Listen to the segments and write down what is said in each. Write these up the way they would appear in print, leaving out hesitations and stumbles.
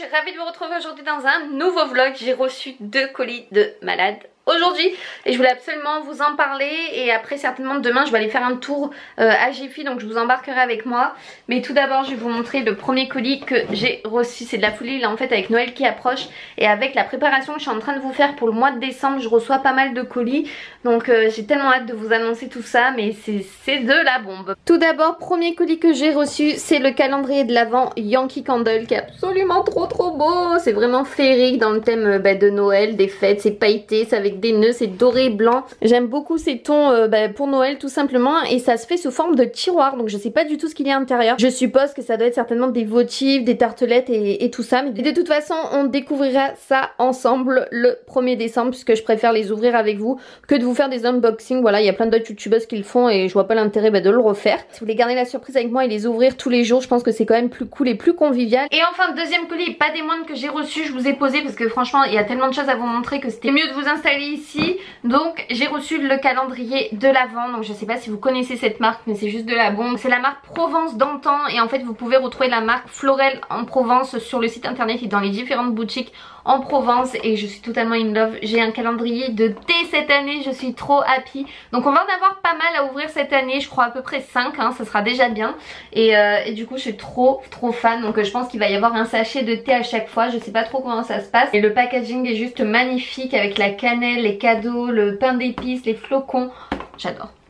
suis ravie de vous retrouver aujourd'hui dans un nouveau vlog. J'ai reçu 2 colis de malade aujourd'hui et je voulais absolument vous en parler. Et après certainement demain je vais aller faire un tour à Jiffy, donc je vous embarquerai avec moi. Mais tout d'abord je vais vous montrer le premier colis que j'ai reçu. C'est de la folie là en fait, avec Noël qui approche et avec la préparation que je suis en train de vous faire pour le mois de décembre. Je reçois pas mal de colis, donc j'ai tellement hâte de vous annoncer tout ça, mais c'est de la bombe. Tout d'abord, premier colis que j'ai reçu, c'est le calendrier de l'Avent Yankee Candle qui est absolument trop beau. C'est vraiment féerique dans le thème de Noël, des fêtes. C'est pailleté, c'est avec des nœuds, c'est doré et blanc. J'aime beaucoup ces tons pour Noël tout simplement, et ça se fait sous forme de tiroir, donc je sais pas du tout ce qu'il y a à l'intérieur. Je suppose que ça doit être certainement des votives, des tartelettes et tout ça, mais de toute façon on découvrira ça ensemble le 1er décembre, puisque je préfère les ouvrir avec vous que de vous faire des unboxings. Voilà, il y a plein d'autres youtubeuses qui le font et je vois pas l'intérêt de le refaire. Si vous voulez garder la surprise avec moi et les ouvrir tous les jours, je pense que c'est quand même plus cool et plus convivial. Et enfin, deuxième colis, pas des moindres, que j'ai reçu, je vous ai posé parce que franchement il y a tellement de choses à vous montrer que c'était mieux de vous installer ici. Donc j'ai reçu le calendrier de l'Avent. Donc je sais pas si vous connaissez cette marque, mais c'est juste de la bombe. C'est la marque Provence d'antan, et en fait vous pouvez retrouver la marque Florel en Provence sur le site internet et dans les différentes boutiques en Provence, et je suis totalement in love. J'ai un calendrier de thé cette année, je suis trop happy. Donc on va en avoir pas mal à ouvrir cette année, je crois à peu près 5, hein, ça sera déjà bien. Et du coup je suis trop fan, donc je pense qu'il va y avoir un sachet de thé à chaque fois. Je sais pas trop comment ça se passe. Et le packaging est juste magnifique avec la cannelle, les cadeaux, le pain d'épices, les flocons.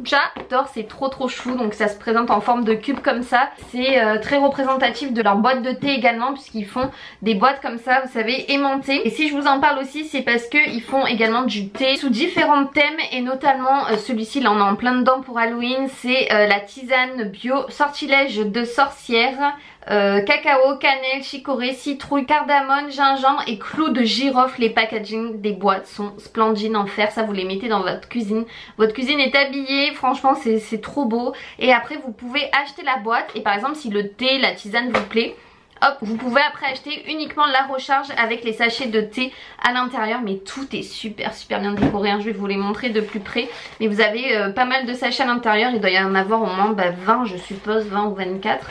J'adore, c'est trop chou. Donc ça se présente en forme de cube comme ça. C'est très représentatif de leur boîte de thé également, puisqu'ils font des boîtes comme ça, vous savez, aimantées. Et si je vous en parle aussi, c'est parce qu'ils font également du thé sous différents thèmes, et notamment celui-ci, là on est en plein dedans pour Halloween. C'est la tisane bio sortilège de sorcière. Cacao, cannelle, chicorée, citrouille, cardamone, gingembre et clous de girofle. Les packaging des boîtes sont splendides en fer. Ça vous les mettez dans votre cuisine. Votre cuisine est habillée, franchement c'est trop beau. Et après vous pouvez acheter la boîte, et par exemple si le thé, la tisane vous plaît, hop, vous pouvez après acheter uniquement la recharge avec les sachets de thé à l'intérieur. Mais tout est super bien décoré, hein. Je vais vous les montrer de plus près. Mais vous avez pas mal de sachets à l'intérieur. Il doit y en avoir au moins 20 je suppose, 20 ou 24.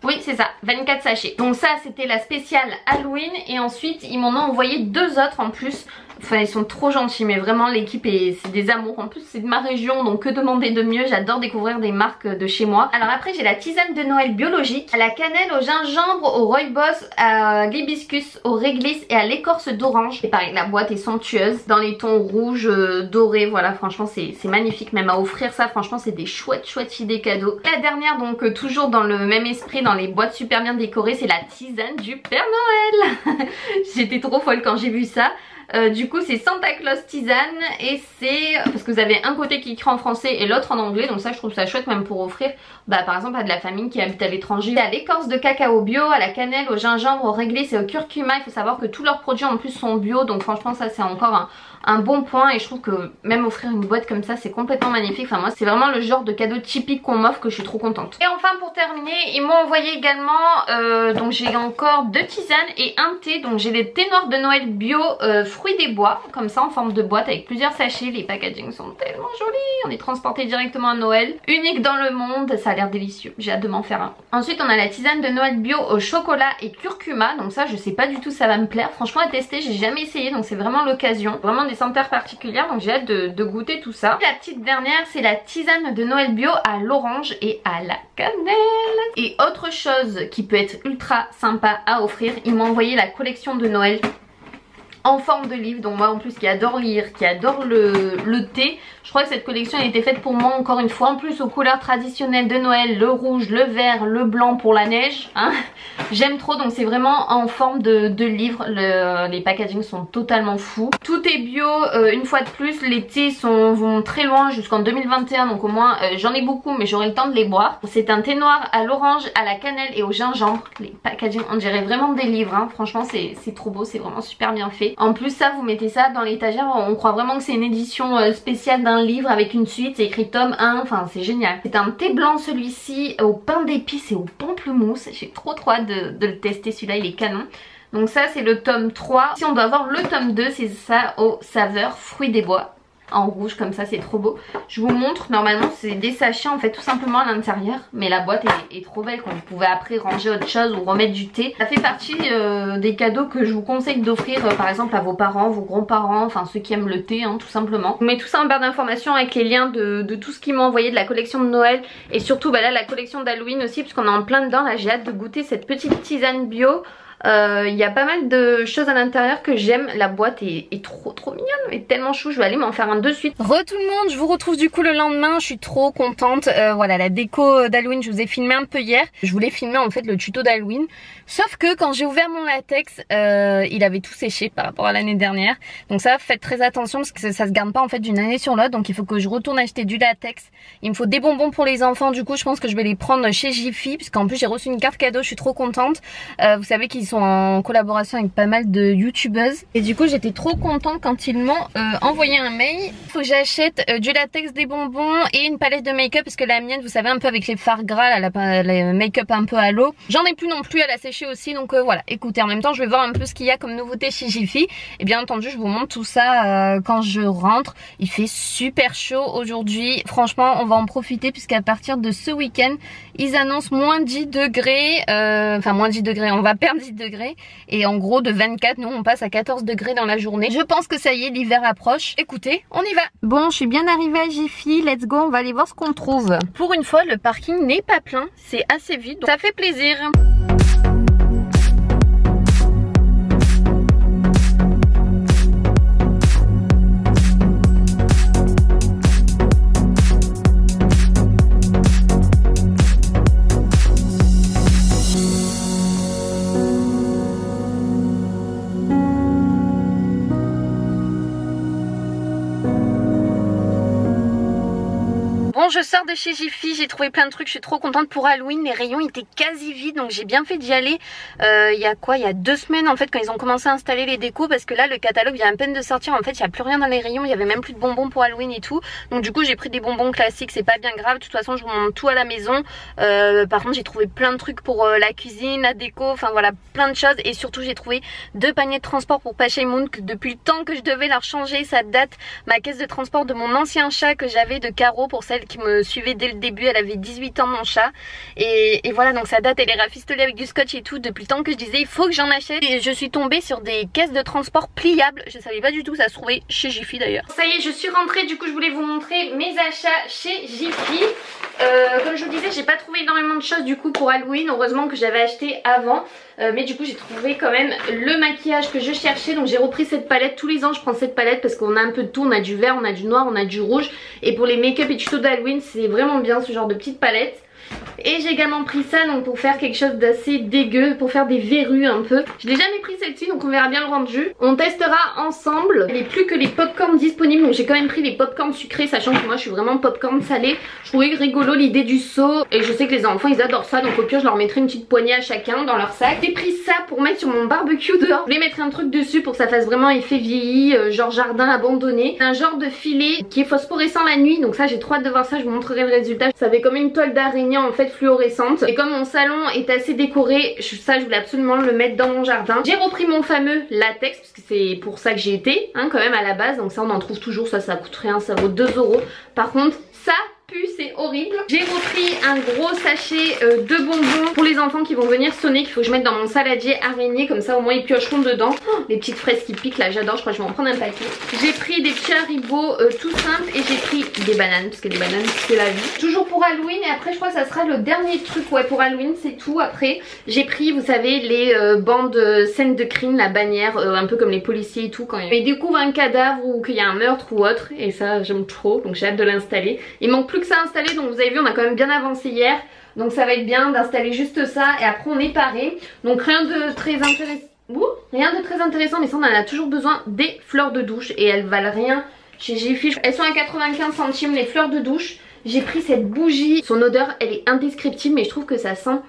Oui c'est ça, 24 sachets. Donc ça c'était la spéciale Halloween, et ensuite ils m'en ont envoyé 2 autres en plus. Enfin ils sont trop gentils, mais vraiment l'équipe c'est des amours. En plus c'est de ma région, donc que demander de mieux. J'adore découvrir des marques de chez moi. Alors après j'ai la tisane de Noël biologique, à la cannelle, au gingembre, au rooibos, à l'hibiscus, au réglisse et à l'écorce d'orange. Et pareil, la boîte est somptueuse dans les tons rouges, dorés. Voilà, franchement c'est magnifique, même à offrir ça. Franchement c'est des chouettes idées cadeaux. La dernière, donc toujours dans le même esprit, dans les boîtes super bien décorées, c'est la tisane du Père Noël. J'étais trop folle quand j'ai vu ça. Du coup c'est Santa Claus tisane, et c'est parce que vous avez un côté qui écrit en français et l'autre en anglais, donc ça je trouve ça chouette même pour offrir par exemple à de la famille qui habite à l'étranger. À l'écorce de cacao bio, à la cannelle, au gingembre, au réglisse et au curcuma. Il faut savoir que tous leurs produits en plus sont bio, donc franchement ça c'est encore un bon point, et je trouve que même offrir une boîte comme ça c'est complètement magnifique. Enfin moi c'est vraiment le genre de cadeau typique qu'on m'offre, que je suis trop contente. Et enfin pour terminer, ils m'ont envoyé également donc j'ai encore 2 tisanes et un thé. Donc j'ai des thés noirs de Noël bio fruits des bois, comme ça en forme de boîte avec plusieurs sachets. Les packagings sont tellement jolis. On est transporté directement à Noël, unique dans le monde. Ça a l'air délicieux, j'ai hâte de m'en faire un. Ensuite on a la tisane de Noël bio au chocolat et curcuma. Donc ça je sais pas du tout si ça va me plaire, franchement à tester, j'ai jamais essayé, donc c'est vraiment l'occasion. Vraiment des senteurs particulières, donc j'ai hâte de goûter tout ça. La petite dernière c'est la tisane de Noël bio à l'orange et à la cannelle. Et autre chose qui peut être ultra sympa à offrir, ils m'ont envoyé la collection de Noël en forme de livre. Donc moi en plus qui adore lire, qui adore le thé, je crois que cette collection a été faite pour moi encore une fois. En plus aux couleurs traditionnelles de Noël, le rouge, le vert, le blanc pour la neige, hein. J'aime trop, donc c'est vraiment en forme de livre. Les packagings sont totalement fous. Tout est bio, une fois de plus. Les thés vont très loin jusqu'en 2021, donc au moins j'en ai beaucoup mais j'aurai le temps de les boire. C'est un thé noir à l'orange, à la cannelle et au gingembre. Les packagings on dirait vraiment des livres, hein. Franchement c'est trop beau, c'est vraiment super bien fait. En plus ça, vous mettez ça dans l'étagère, on croit vraiment que c'est une édition spéciale d'un livre avec une suite. C'est écrit tome 1, enfin c'est génial. C'est un thé blanc celui-ci, au pain d'épices et au pamplemousse. J'ai trop hâte de le tester, celui-là il est canon. Donc ça c'est le tome 3. Si on doit avoir le tome 2, c'est ça aux saveurs fruits des bois. en rouge comme ça, c'est trop beau. Je vous montre, normalement c'est des sachets en fait tout simplement à l'intérieur, mais la boîte est trop belle quoi. Vous pouvez après ranger autre chose ou remettre du thé. Ça fait partie des cadeaux que je vous conseille d'offrir par exemple à vos parents, vos grands-parents, enfin ceux qui aiment le thé hein, tout simplement. Je vous mets tout ça en barre d'informations avec les liens de tout ce qu'ils m'ont envoyé de la collection de Noël et surtout bah là la collection d'Halloween aussi puisqu'on est en plein dedans. Là j'ai hâte de goûter cette petite tisane bio. Il y a pas mal de choses à l'intérieur que j'aime. La boîte est trop mignonne, elle est tellement chou. Je vais aller m'en faire un de suite. Re tout le monde, je vous retrouve du coup le lendemain. Je suis trop contente. Voilà la déco d'Halloween, je vous ai filmé un peu hier. Je voulais filmer en fait le tuto d'Halloween. Sauf que quand j'ai ouvert mon latex, il avait tout séché par rapport à l'année dernière. Donc ça, faites très attention parce que ça se garde pas en fait d'une année sur l'autre. Donc il faut que je retourne acheter du latex. Il me faut des bonbons pour les enfants. Du coup je pense que je vais les prendre chez Jiffy. Puisqu'en plus j'ai reçu une carte cadeau, je suis trop contente. Vous savez qu'ils sont en collaboration avec pas mal de youtubeuses. Et du coup j'étais trop contente quand ils m'ont envoyé un mail. Il faut que j'achète du latex, des bonbons et une palette de make-up. Parce que la mienne, vous savez un peu avec les fards gras, là, la make-up un peu à l'eau. J'en ai plus non plus, elle a séché aussi. Donc voilà, écoutez, en même temps je vais voir un peu ce qu'il y a comme nouveauté chez Jiffy. Et bien entendu je vous montre tout ça quand je rentre. Il fait super chaud aujourd'hui. Franchement on va en profiter puisqu'à partir de ce week-end ils annoncent moins 10 degrés. Enfin moins 10 degrés, on va perdre 10 degrés. Et en gros de 24, nous on passe à 14 degrés dans la journée. Je pense que ça y est, l'hiver approche. Écoutez, on y va. Bon, je suis bien arrivée à Jiffy, let's go, on va aller voir ce qu'on trouve. Pour une fois, le parking n'est pas plein, c'est assez vide, donc ça fait plaisir. Bon, je sors de chez Jiffy, j'ai trouvé plein de trucs, je suis trop contente pour Halloween. Les rayons étaient quasi vides, donc j'ai bien fait d'y aller. Il y a quoi, il y a 2 semaines en fait quand ils ont commencé à installer les décos, parce que là le catalogue vient à peine de sortir. En fait il n'y a plus rien dans les rayons, il y avait même plus de bonbons pour Halloween et tout. Donc du coup j'ai pris des bonbons classiques, c'est pas bien grave, de toute façon je vous montre tout à la maison. Par contre j'ai trouvé plein de trucs pour la cuisine, la déco, enfin voilà plein de choses. Et surtout j'ai trouvé 2 paniers de transport pour Pacha Moon, que depuis le temps que je devais leur changer. Ça date, ma caisse de transport, de mon ancien chat que j'avais de Caro. Pour celle qui me suivait dès le début, elle avait 18 ans mon chat. Et voilà, donc ça date, elle est rafistolée avec du scotch et tout depuis le temps que je disais il faut que j'en achète. Et je suis tombée sur des caisses de transport pliables, je savais pas du tout, ça se trouvait chez Jiffy d'ailleurs. Ça y est, je suis rentrée, du coup je voulais vous montrer mes achats chez Jiffy. Comme je vous disais, j'ai pas trouvé énormément de choses du coup pour Halloween, heureusement que j'avais acheté avant. Mais du coup j'ai trouvé quand même le maquillage que je cherchais. Donc j'ai repris cette palette, tous les ans je prends cette palette parce qu'on a un peu de tout, on a du vert, on a du noir, on a du rouge. Et pour les make-up et tutos d'Halloween c'est vraiment bien ce genre de petite palette. Et j'ai également pris ça donc pour faire quelque chose d'assez dégueu, pour faire des verrues un peu. Je l'ai jamais pris celle-ci donc on verra bien le rendu. On testera ensemble. Il n'y a plus que les popcorn disponibles, donc j'ai quand même pris les popcorn sucrés, sachant que moi je suis vraiment popcorn salé. Je trouvais rigolo l'idée du seau et je sais que les enfants ils adorent ça, donc au pire je leur mettrai une petite poignée à chacun dans leur sac. J'ai pris ça pour mettre sur mon barbecue dehors. Je voulais mettre un truc dessus pour que ça fasse vraiment effet vieilli, genre jardin abandonné. Un genre de filet qui est phosphorescent la nuit, donc ça j'ai trop hâte de voir ça, je vous montrerai le résultat. Ça avait comme une toile d'araignée en fait fluorescente. Et comme mon salon est assez décoré, ça je voulais absolument le mettre dans mon jardin. J'ai repris mon fameux latex parce que c'est pour ça que j'ai été hein, quand même à la base. Donc ça on en trouve toujours, ça coûte rien, ça vaut 2 €. Par contre ça pue, c'est horrible. J'ai repris un gros sachet de bonbons pour les enfants qui vont venir sonner, qu'il faut que je mette dans mon saladier araignée, comme ça au moins ils piocheront dedans. Oh, les petites fraises qui piquent là, j'adore, je crois que je vais en prendre un paquet. J'ai pris des petits haribots tout simples et j'ai pris des bananes parce que les bananes c'est la vie. Toujours pour Halloween, et après je crois que ça sera le dernier truc, ouais pour Halloween c'est tout. Après j'ai pris, vous savez, les bandes scènes de crime, la bannière, un peu comme les policiers et tout, quand ils découvrent un cadavre ou qu'il y a un meurtre ou autre, et ça j'aime trop, donc j'ai hâte de l'installer. Il manque plus que ça à installer, donc vous avez vu on a quand même bien avancé hier, donc ça va être bien d'installer juste ça et après on est paré. Donc rien de très intéressant, mais ça on en a toujours besoin. Des fleurs de douche et elles valent rien chez Jiffy, elles sont à 95 centimes les fleurs de douche. J'ai pris cette bougie, son odeur elle est indescriptible, mais je trouve que ça sent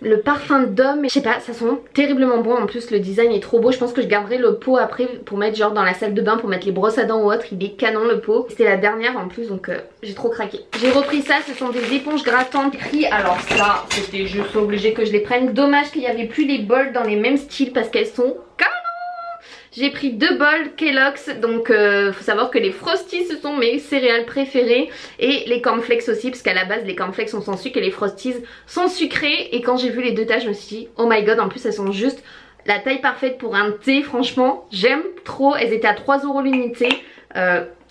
le parfum d'homme, je sais pas, ça sent terriblement bon. En plus le design est trop beau, je pense que je garderai le pot après pour mettre genre dans la salle de bain, pour mettre les brosses à dents ou autre. Il est canon le pot, c'était la dernière en plus, donc j'ai trop craqué. J'ai repris ça, ce sont des éponges grattantes. Alors ça, c'était juste obligé que je les prenne. Dommage qu'il n'y avait plus les bols dans les mêmes styles parce qu'elles sont canon. J'ai pris 2 bols Kellogg's, donc faut savoir que les Frosties ce sont mes céréales préférées et les cornflakes aussi, parce qu'à la base les cornflakes sont sans sucre et les Frosties sont sucrés. Et quand j'ai vu les deux tailles je me suis dit oh my god, en plus elles sont juste la taille parfaite pour un thé, franchement j'aime trop. Elles étaient à 3 € l'unité.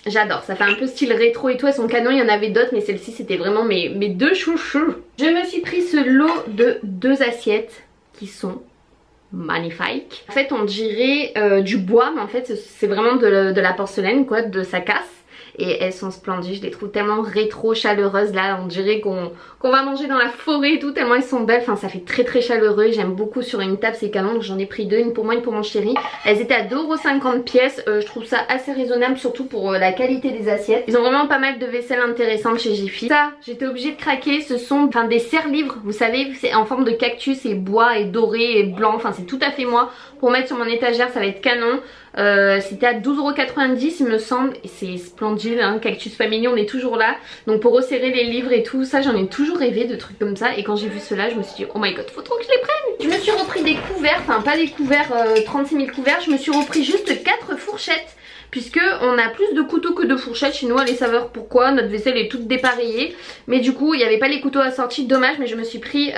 J'adore, ça fait un peu style rétro et tout, elles sont canon, il y en avait d'autres mais celle-ci c'était vraiment mes deux chouchous. Je me suis pris ce lot de 2 assiettes qui sont magnifiques. En fait on dirait du bois mais en fait c'est vraiment de la porcelaine quoi, de sa casse. Et elles sont splendides, je les trouve tellement rétro, chaleureuses là, on dirait qu'on va manger dans la forêt et tout, tellement elles sont belles, enfin ça fait très très chaleureux, j'aime beaucoup sur une table, c'est canon, donc j'en ai pris 2, une pour moi, une pour mon chéri. Elles étaient à 2,50 € pièce, je trouve ça assez raisonnable, surtout pour la qualité des assiettes. Ils ont vraiment pas mal de vaisselle intéressante chez Jiffy. Ça, j'étais obligée de craquer, ce sont des serre-livres, vous savez, c'est en forme de cactus et bois et doré et blanc, enfin c'est tout à fait moi, pour mettre sur mon étagère ça va être canon. C'était à 12,90 € il me semble et c'est splendide hein, Cactus Family on est toujours là, donc pour resserrer les livres et tout ça, j'en ai toujours rêvé de trucs comme ça. Et quand j'ai vu cela je me suis dit oh my god, faut trop que je les prenne. Je me suis repris des couverts, enfin pas des couverts 36 000 couverts, je me suis repris juste 4 fourchettes, puisque on a plus de couteaux que de fourchettes chez nous à les saveurs. Pourquoi? Notre vaisselle est toute dépareillée, mais du coup il n'y avait pas les couteaux assortis, dommage. Mais je me suis pris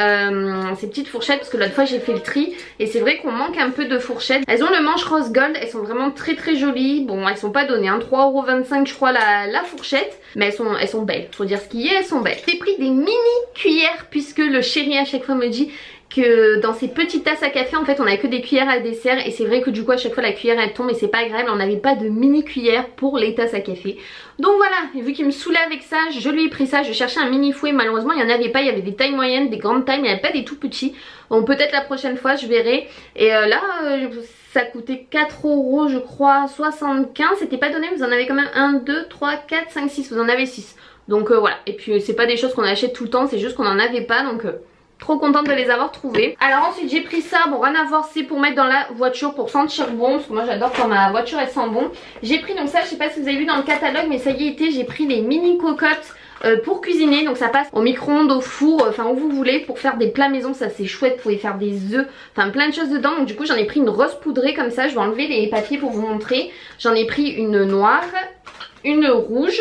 ces petites fourchettes parce que l'autre fois j'ai fait le tri et c'est vrai qu'on manque un peu de fourchettes. Elles ont le manche rose gold, elles sont vraiment très très jolies. Bon elles sont pas données hein, 3,25 € je crois la fourchette, mais elles sont belles, faut dire ce qui est, elles sont belles. J'ai pris des mini cuillères puisque le chéri à chaque fois me dit que dans ces petites tasses à café en fait on a que des cuillères à dessert, et c'est vrai que du coup à chaque fois la cuillère elle tombe et c'est pas agréable. On n'avait pas de mini cuillère pour les tasses à café, donc voilà, et vu qu'il me saoulait avec ça je lui ai pris ça. Je cherchais un mini fouet, malheureusement il n'y en avait pas, il y avait des tailles moyennes, des grandes tailles mais il n'y avait pas des tout petits. Bon peut-être la prochaine fois je verrai. Et là ça coûtait 4 € je crois 75, c'était pas donné, vous en avez quand même 1, 2, 3, 4, 5, 6, vous en avez 6. Donc voilà, et puis c'est pas des choses qu'on achète tout le temps, c'est juste qu'on en avait pas, donc trop contente de les avoir trouvées. Alors ensuite j'ai pris ça, bon rien à voir, c'est pour mettre dans la voiture pour sentir bon, parce que moi j'adore quand ma voiture elle sent bon. J'ai pris donc ça, je sais pas si vous avez vu dans le catalogue mais ça y était, j'ai pris les mini cocottes pour cuisiner. Donc ça passe au micro-ondes, au four, enfin où vous voulez, pour faire des plats maison, ça c'est chouette, vous pouvez faire des œufs, enfin plein de choses dedans. Donc du coup j'en ai pris une rose poudrée comme ça, je vais enlever les papiers pour vous montrer. J'en ai pris une noire, une rouge.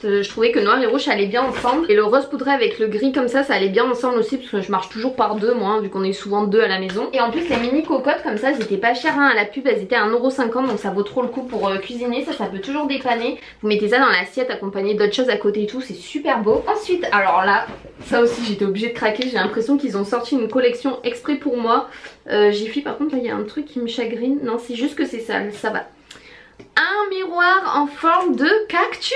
Je trouvais que noir et rouge ça allait bien ensemble, et le rose poudré avec le gris comme ça allait bien ensemble aussi, parce que je marche toujours par 2 moi vu qu'on est souvent 2 à la maison. Et en plus les mini cocottes comme ça elles étaient pas chères hein, à la pub, elles étaient à 1,50 €, donc ça vaut trop le coup pour cuisiner, ça peut toujours dépanner. Vous mettez ça dans l'assiette accompagné d'autres choses à côté et tout, c'est super beau. Ensuite alors là, ça aussi j'étais obligée de craquer, j'ai l'impression qu'ils ont sorti une collection exprès pour moi. Jiffy par contre là il y a un truc qui me chagrine, non c'est juste que c'est sale, ça va. Un miroir en forme de cactus.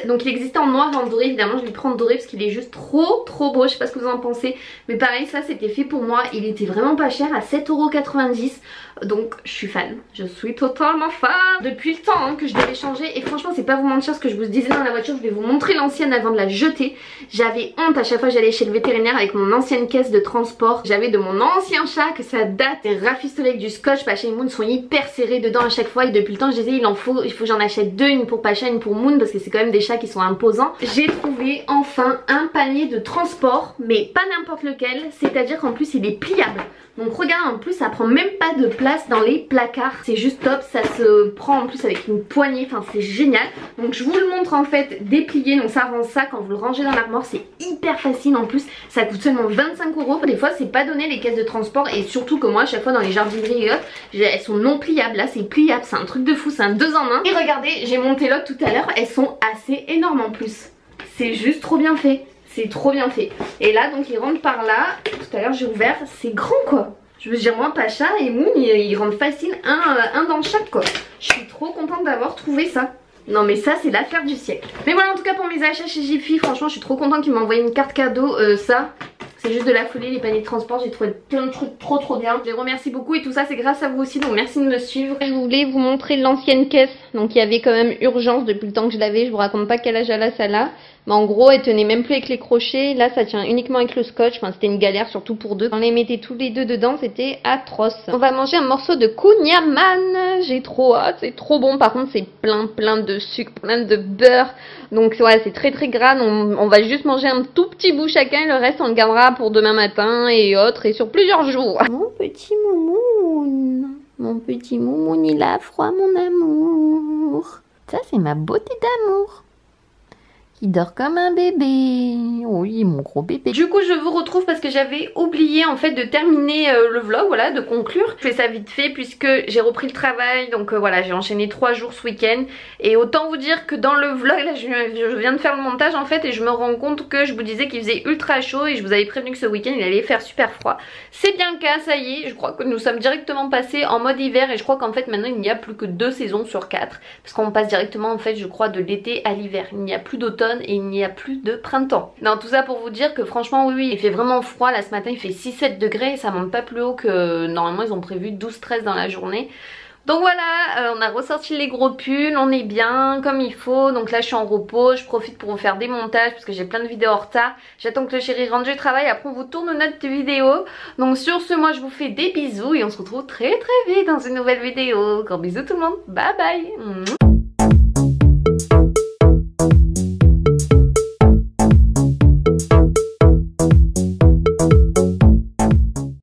Donc il existait en noir et en doré, évidemment je l'ai pris en doré parce qu'il est juste trop beau, je sais pas ce que vous en pensez. Mais pareil ça c'était fait pour moi, il était vraiment pas cher, à 7,90 €. Donc je suis fan, je suis totalement fan. Depuis le temps hein, que je devais changer, et franchement c'est pas vous mentir ce que je vous disais dans la voiture, je vais vous montrer l'ancienne avant de la jeter. J'avais honte à chaque fois que j'allais chez le vétérinaire avec mon ancienne caisse de transport. J'avais de mon ancien chat que ça date, et rafistolé avec du scotch. Pacha et Moon sont hyper serrés dedans à chaque fois, et depuis le temps je disais il faut que j'en achète 2, une pour Pacha, une pour Moon, parce que c'est quand même des chats qui sont imposants. J'ai trouvé enfin un panier de transport, mais pas n'importe lequel, c'est à dire qu'en plus il est pliable. Donc regarde, en plus ça prend même pas de place dans les placards, c'est juste top, ça se prend en plus avec une poignée, enfin c'est génial. Donc je vous le montre en fait déplié, donc ça rend ça quand vous le rangez dans l'armoire, c'est hyper facile. En plus ça coûte seulement 25 €. Des fois c'est pas donné les caisses de transport, et surtout que moi à chaque fois dans les jardineries et autres, elles sont non pliables. Là c'est pliable, c'est un truc de fou, c'est un 2 en 1. Et regardez, j'ai monté l'autre tout à l'heure, elles sont assez énormes en plus, c'est juste trop bien fait. C'est trop bien fait. Et là donc il rentre par là. Tout à l'heure j'ai ouvert, c'est grand quoi. Je veux dire moi Pacha et Moon ils rentrent facile un dans chaque quoi. Je suis trop contente d'avoir trouvé ça. Non mais ça c'est l'affaire du siècle. Mais voilà en tout cas pour mes achats chez Jiffy, franchement je suis trop contente qu'ils m'ont envoyé une carte cadeau. Ça c'est juste de la folie, les paniers de transport, j'ai trouvé plein de trucs trop bien. Je les remercie beaucoup, et tout ça c'est grâce à vous aussi, donc merci de me suivre. Je voulais vous montrer l'ancienne caisse, donc il y avait quand même urgence depuis le temps que je l'avais. Je vous raconte pas quel âge elle a celle-là, mais en gros elle tenait même plus avec les crochets. Là ça tient uniquement avec le scotch, enfin c'était une galère surtout pour 2. On les mettait tous les 2 dedans, c'était atroce. On va manger un morceau de kouign-amann, j'ai trop hâte, c'est trop bon. Par contre c'est plein de sucre, plein de beurre, donc ouais c'est très gras. On va juste manger un tout petit bout chacun, le reste on le gardera pour demain matin et autres, et sur plusieurs jours. Mon petit moumoun, Mon petit moumoun, il a froid, mon amour. Ça, c'est ma beauté d'amour. Qui dort comme un bébé. Oui, mon gros bébé. Du coup, je vous retrouve parce que j'avais oublié en fait de terminer le vlog, voilà, de conclure. Je fais ça vite fait puisque j'ai repris le travail. Donc voilà, j'ai enchaîné 3 jours ce week-end. Et autant vous dire que dans le vlog, là, je viens de faire le montage en fait. Et je me rends compte que je vous disais qu'il faisait ultra chaud. Et je vous avais prévenu que ce week-end, il allait faire super froid. C'est bien le cas, ça y est. Je crois que nous sommes directement passés en mode hiver. Et je crois qu'en fait, maintenant, il n'y a plus que 2 saisons sur 4. Parce qu'on passe directement en fait, je crois, de l'été à l'hiver. Il n'y a plus d'automne et il n'y a plus de printemps. Non, tout ça pour vous dire que franchement oui, il fait vraiment froid. Là ce matin il fait 6-7 degrés et ça monte pas plus haut que normalement ils ont prévu 12-13 dans la journée. Donc voilà, on a ressorti les gros pulls, on est bien comme il faut. Donc là je suis en repos, je profite pour vous faire des montages parce que j'ai plein de vidéos en retard. J'attends que le chéri rentre du travail, après on vous tourne notre vidéo. Donc sur ce, moi je vous fais des bisous et on se retrouve très vite dans une nouvelle vidéo. Gros bisous tout le monde, bye bye.